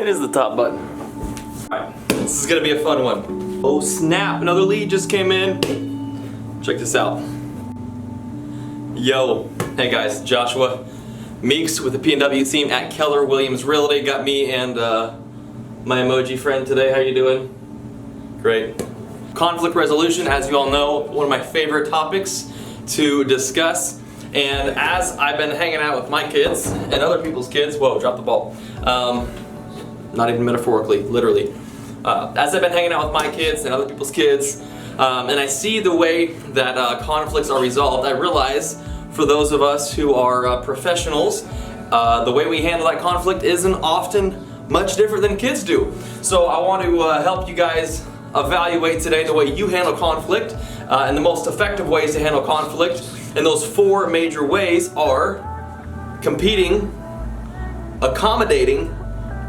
It is the top button. Alright, this is gonna be a fun one. Oh snap, another lead just came in. Check this out. Yo, hey guys, Joshua Meeks with the P&W team at Keller Williams Realty. Got me and my emoji friend today. How you doing? Great. Conflict resolution, as you all know, one of my favorite topics to discuss. And as I've been hanging out with my kids and other people's kids, whoa, drop the ball. Not even metaphorically, literally. As I've been hanging out with my kids and other people's kids, and I see the way that conflicts are resolved, I realize for those of us who are professionals, the way we handle that conflict isn't often much different than kids do. So I want to help you guys evaluate today the way you handle conflict, and the most effective ways to handle conflict. And those four major ways are competing, accommodating,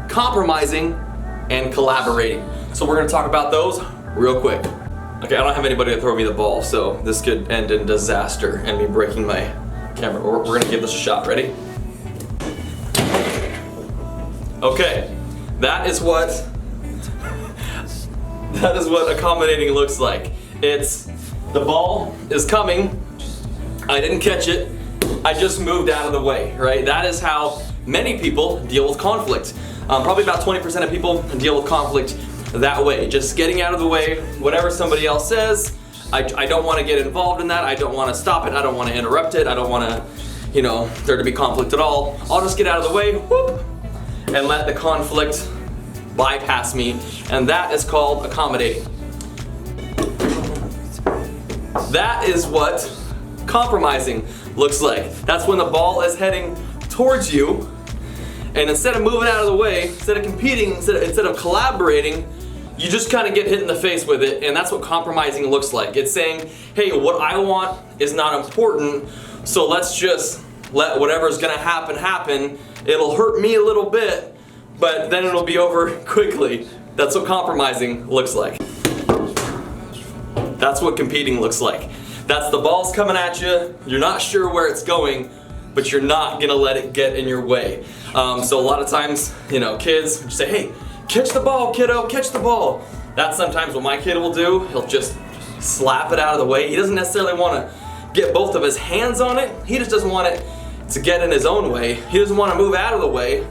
compromising, and collaborating. So we're going to talk about those real quick. Okay, I don't have anybody to throw me the ball, so this could end in disaster and me breaking my camera. We're going to give this a shot. Ready? Okay, that is what accommodating looks like. It's the ball is coming, I didn't catch it, I just moved out of the way, right? That is how many people deal with conflict. Probably about 20% of people deal with conflict that way. Just getting out of the way, whatever somebody else says, I don't want to get involved in that, I don't want to stop it, I don't want to interrupt it, I don't want to, there to be conflict at all. I'll just get out of the way, whoop, and let the conflict bypass me, and that is called accommodating. That is what compromising looks like. That's when the ball is heading towards you, and instead of moving out of the way, instead of competing, instead of collaborating, you just kind of get hit in the face with it, and that's what compromising looks like. It's saying, hey, what I want is not important, so let's just let whatever's gonna happen. It'll hurt me a little bit, but then it'll be over quickly. That's what compromising looks like. That's what competing looks like. That's the ball's coming at you, you're not sure where it's going, but you're not gonna let it get in your way. So a lot of times, kids just say, hey, catch the ball, kiddo, catch the ball. That's sometimes what my kid will do. He'll just slap it out of the way. He doesn't necessarily want to get both of his hands on it. He just doesn't want it to get in his own way. He doesn't want to move out of the way.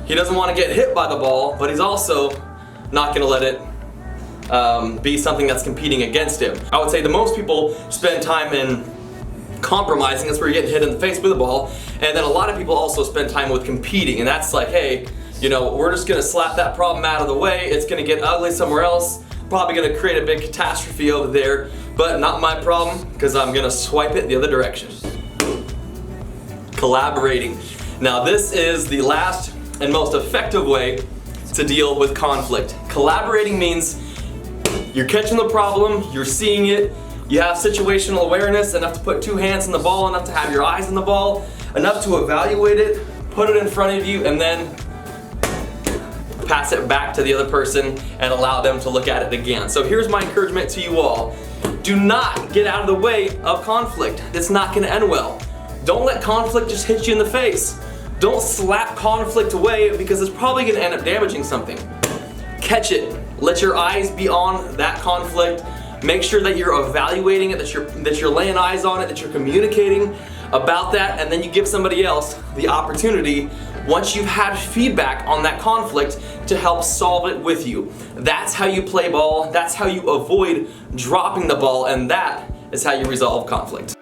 He doesn't want to get hit by the ball, but he's also not going to let it be something that's competing against him. I would say the most people spend time in compromising. That's where you're getting hit in the face with the ball. And then a lot of people also spend time with competing, and that's like, hey, we're just gonna slap that problem out of the way. It's gonna get ugly somewhere else. Probably gonna create a big catastrophe over there, but not my problem, because I'm gonna swipe it the other direction. Collaborating. Now this is the last and most effective way to deal with conflict. Collaborating means you're catching the problem, you're seeing it, you have situational awareness, enough to put two hands on the ball, enough to have your eyes on the ball, enough to evaluate it, put it in front of you, and then pass it back to the other person and allow them to look at it again. So here's my encouragement to you all. Do not get out of the way of conflict. It's not gonna end well. Don't let conflict just hit you in the face. Don't slap conflict away, because it's probably gonna end up damaging something. Catch it. Let your eyes be on that conflict. Make sure that you're evaluating it, that you're laying eyes on it, that you're communicating about that, and then you give somebody else the opportunity, once you've had feedback on that conflict, to help solve it with you. That's how you play ball, that's how you avoid dropping the ball, and that is how you resolve conflict.